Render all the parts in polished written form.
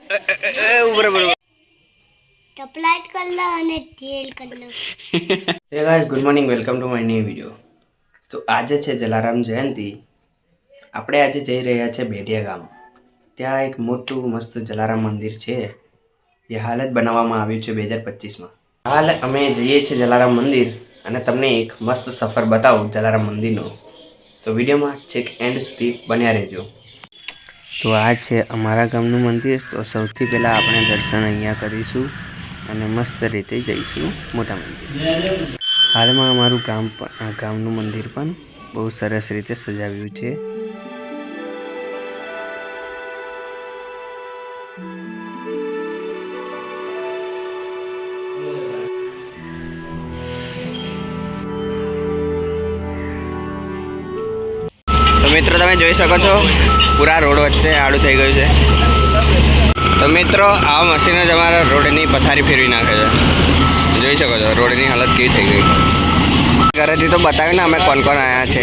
बरोबर टॉपलाइट करना અને તેલ કરना। Hey guys good morning welcome to my new video. तो आज है जलाराम जयंती। આપણે આજે જઈ રહ્યા છે બેડિયા ગામ। ત્યાં એક મોટું મસ્ત જલારામ મંદિર છે। એ હાલ જ બનાવવામાં આવ્યું છે 2025માં। હાલ અમે જઈએ છીએ જલારામ મંદિર અને તમને એક મસ્ત સફર બતાવું જલારામ મંદિરનો। તો વિડીયોમાં છેક એન્ડ સુધી બન્યા રહેજો। તો આ છે અમારા ગામનું મંદિર। તો સૌથી પહેલાં આપણે દર્શન અહીંયા કરીશું અને મસ્ત રીતે જઈશું મોટા મંદિર। હાલમાં અમારું ગામનું મંદિર પણ બહુ સરસ રીતે સજાવ્યું છે। તો મિત્રો તમે જોઈ શકો છો પૂરા રોડ વચ્ચે આડું થઈ ગયું છે। તો મિત્રો આ મશીન જ અમારા રોડની પથારી ફેરવી નાખે છે। જોઈ શકો છો રોડની હાલત કેવી થઈ ગઈ। ઘરેથી તો બતાવ્યું ને અમે કોણ કોણ આવ્યા છે।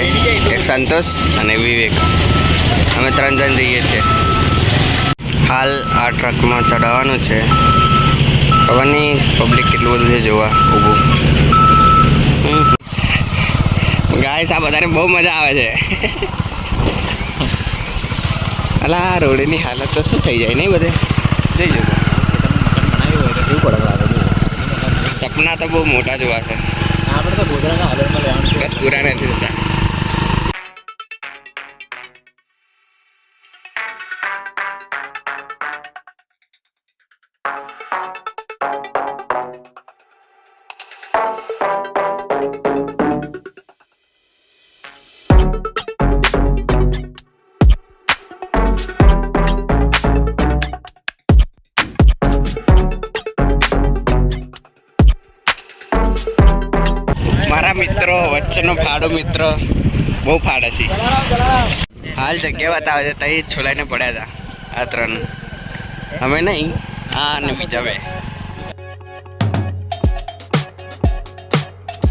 એક સંતોષ અને વિવેક, અમે 3 જણ જઈએ છીએ। હાલ આ ટ્રકમાં ચડાવવાનું છે। ખબર નહીં પબ્લિક કેટલું બધું છે જોવા ઊભું। ગાઈસ આ બધાને બહુ મજા આવે છે। અલા રોડની હાલત તો શું થઈ જાય નહીં બધે જઈ જજો। સપના તો બહુ મોટા જોવા છે। આપણે તો ગોધરાના હાલતમાં લેવાનું છે, બસ પૂરા નથી થતા। મારા મિત્રો વચ્ચેનો ફાડો મિત્ર બહુ ફાડે છે। હાલ જગ્યા બતાવે છે તઈ છોલાઈને પડ્યા હતા આ 3 અમે નહીં આ અને બીજા 2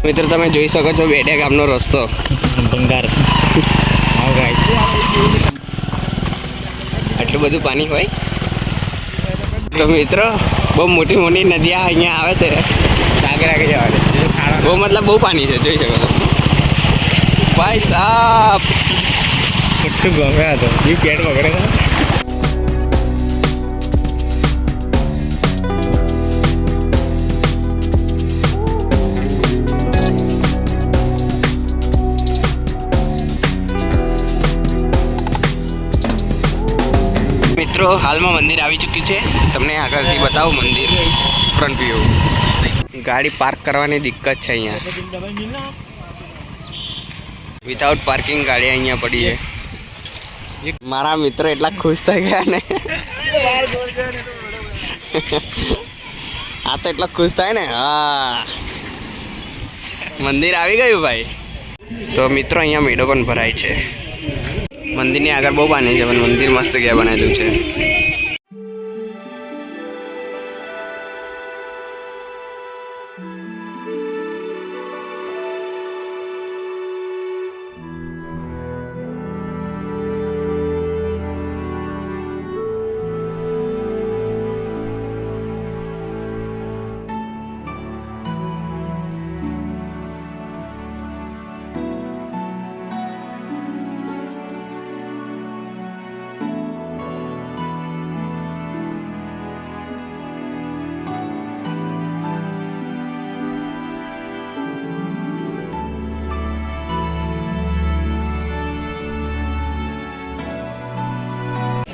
મિત્રો તમે જોઈ શકો છો બેડિયા ગામનો રસ્તો ભંગાર। આટલું બધું પાણી હોય તો મિત્રો બહુ મોટી મોટી નદી અહીંયા આવે છે। આગળ જવા બહુ મતલબ બહુ પાણી છે જોઈ શકો છો ભાઈ સાહેબ। કેટલું ગમે હતો એ પેટ વગેરે મિત્રો હાલમાં મંદિર આવી ચૂક્યું છે। તમને આગળથી બતાવું મંદિર ફ્રન્ટ વ્યૂ। ગાડી પાર્ક કરવાની દિક્કત છે અહીંયા। વિધાઉટ પાર્કિંગ ગાડી અહીંયા પડી છે। મારા મિત્રો એટલા ખુશ થઈ ગયા ને આ તો એટલા ખુશ થાય ને। હા મંદિર આવી ગયું ભાઈ। તો મિત્રો અહીંયા મેળો પણ ભરાય છે। મંદિરની આગળ બહુ પાણી છે પણ મંદિર મસ્ત ગયા બનાવેલું છે।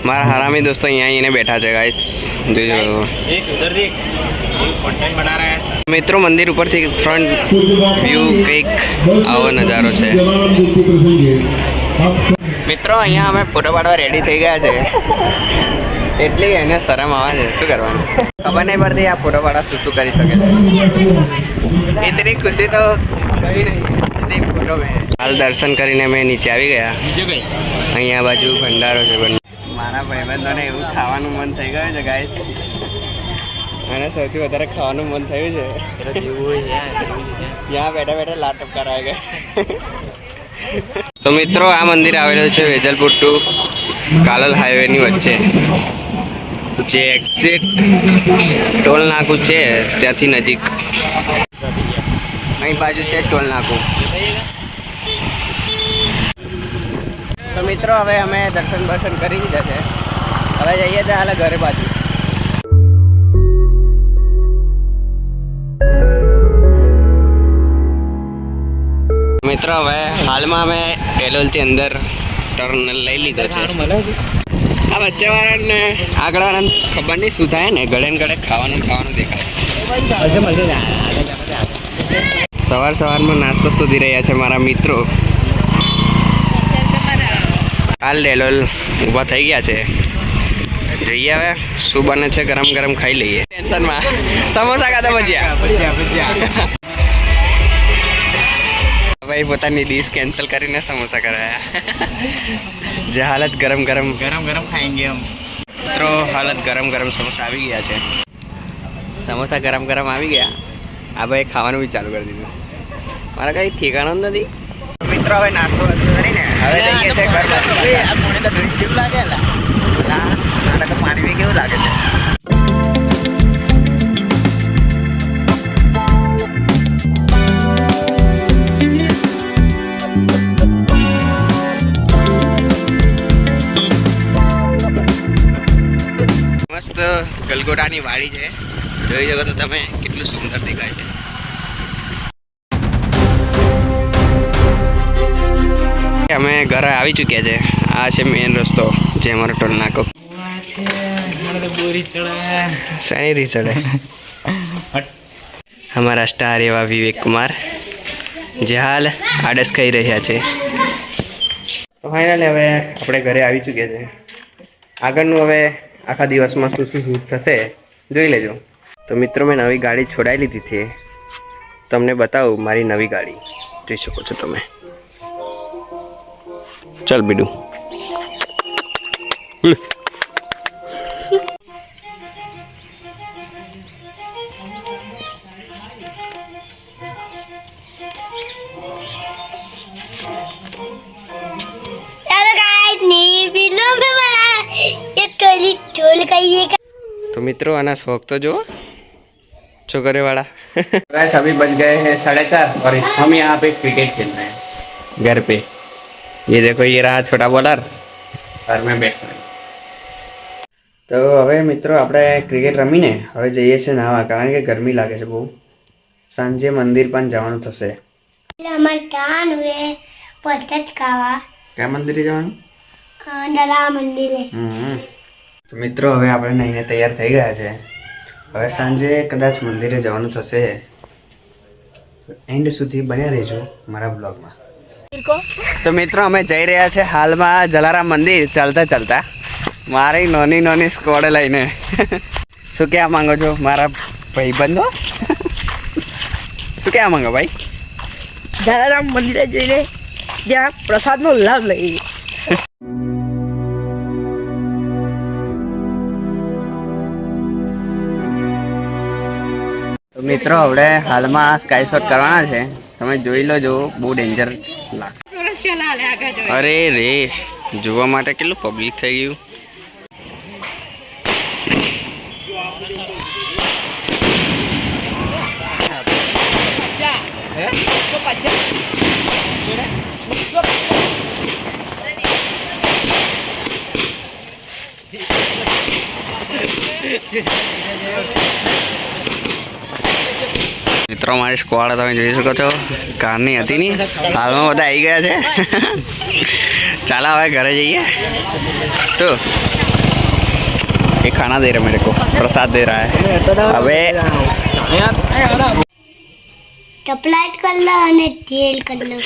મારા હરામી દોસ્તો અહીંયા આવીને બેઠા છે ગાઈસ જોઈ લો। એક ઉધર દેખ કોન્ટેન્ટ બના રહ્યા છે। મિત્રો મંદિર ઉપરથી ફ્રન્ટ વ્યૂ કંઈક આવો નજારો છે। મિત્રો અહીંયા અમે ફોટો પાડવા રેડી થઈ ગયા છે। એટલી એને શરમ આવે છે શું કરવાનું ખબર નહીં પડતી આ ફોટો પાડવા શું કરી શકે છે। એટલી ખુશી તો કઈ નહીં ફોટો મેં હાલ દર્શન કરીને અમે નીચે આવી ગયા। અહીંયા બાજુ ભંડારો છે। મારા ભાઈબંધોને એવું ખાવાનું મન થઈ ગયું છે ગાઈસ। મને સૌથી વધારે ખાવાનું મન થયું છે। ત્યાં બેઠા બેઠા લાટપ કરાવી ગયા। તો મિત્રો આ મંદિર આવેલું છે વેજલપુર ટુ કાલોલ હાઈવેની વચ્ચે। તો જે એક્ઝેક્ટ ટોલ નાકું છે ત્યાંથી નજીક અહીં બાજુ છે ટોલ નાકું. તો મિત્રો હવે અમે દર્શન બર્શન કરી દીધા છે. હવે જઈએ છીએ હાલ ઘરે બાજુ. મિત્રો હવે હાલમાં અમે એલોલથી અંદર ટર્ન લઈ લીધો છે. આ વચ્ચેવાળાને આગળવાળાને ખબર નહીં શું થાય ને, ગળે ને ગળે ખાવાનું દેખાય. સવારમાં નાસ્તો શોધી રહ્યા છે મારા મિત્રો. હાલ એલોલ ઊભા થઈ ગયા છે. જોઈએ હવે શું બને છે, ગરમ ગરમ ખાઈ લઈએ. ટેન્શનમાં સમોસા ખાતા ભજીયા. ભાઈ પોતાની ડીશ કેન્સલ કરીને સમોસા કરાયા. જે હાલત ગરમ ખાएंगे हम. મિત્રો હાલત ગરમ સમોસા આવી ગયા છે. સમોસા ગરમ આવી ગયા. આ ભાઈ ખાવાનું બી ચાલુ કરી દીધું. મારા કઈ ઠેકાણું જ નથી. મિત્રો હવે નાસ્તો કરીને હવે જઈએ છે ઘર બાજુ. કેવું લાગે? તો પાણી બી કેવું લાગે છે. મસ્ત ગલગોટાની વાડી છે. જોઈ શકો તો તમે કેટલું સુંદર દેખાય છે. અમે ઘરે આવી ચૂક્યા છે. આ છે મેન રસ્તો જે અમારો ટોલ નાકો. શાની રી ચડે? અમારા સ્ટાર એવા વિવેક કુમાર જે હાલ આડસ ખાઈ રહ્યા છે. તો ફાઇનલી હવે આપણે ઘરે આવી ચૂક્યા છે. આગળનું હવે આખા દિવસમાં શું થશે જોઈ લેજો. તો મિત્રો મેં નવી ગાડી છોડાવી લીધી હતી. તમને બતાવું મારી નવી ગાડી. જોઈ શકો છો તમે. ચલ બીડું. तो मित्रों आना शौक तो जो छोकरे वाला. वैसे अभी बज गए हैं 4:30 और हम यहाँ पे क्रिकेट खेल रहे हैं घर पे. ये देखो ये रहा छोटा बॉलर और मैं बैट्समैन. तो હવે મિત્રો આપણે ક્રિકેટ રમીને હવે જઈએ છીએ નાવા, કારણ કે ગરમી લાગે છે બહુ. સાંજે મંદિર પણ જવાનું થશે. કયા મંદિરે જવાનું? દલા મંદિરે. તો મિત્રો હવે આપણે નહીને તૈયાર થઈ ગયા છે. હવે સાંજે કદાચ મંદિરે જવાનું થશે. એન્ડ સુધી બન્યા રહેજો મારા બ્લોગમાં. તો મિત્રો અમે જઈ રહ્યા છે હાલમાં જલારામ મંદિર ચાલતા. મારી નાની સ્કોડ લઈને. શું કહેવા માંગો છો મારા ભાઈબંધો? શું કહેવા માંગો ભાઈ? જલારામ મંદિરે જઈને ત્યાં પ્રસાદનો લાભ લઈએ. મિત્રો હવે હાલમાં સ્કાય શોટ કરવાના છે. તમે જોઈ લો, જો બહુ ડેન્જર લાગશે. અરે રે, જોવા માટે કેટલું પબ્લિક થઈ ગયું. મિત્રો મારી સ્ક્વોડ તમે જોઈ શકો છો. કારની હતી નહીં, હાલમાં બધા આવી ગયા છે. ચાલો હવે ઘરે જઈએ. શું ये खाना दे रहा है मेरे को, प्रसाद दे रहा है. હવે ટપલાઈટ કર લો અને તેલ કર લો.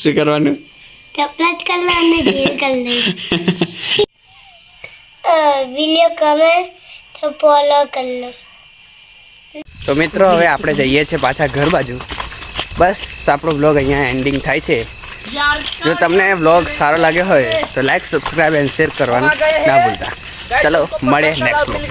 શું કરવાનું? ટપલાઈટ કર લો અને તેલ કર લો. વિડિયો ગમે તો ફોલો કર લો. તો મિત્રો હવે આપણે જઈએ છીએ પાછા ઘર બાજુ. બસ આપણો બ્લોગ અહીંયા એન્ડિંગ થાય છે. જો તમને બ્લોગ સારો લાગ્યો હોય તો લાઈક, સબસ્ક્રાઇબ એન્ડ શેર કરવાનું ના ભૂલતા. ચલો મળે નેક્સ્ટ બ્લોગ.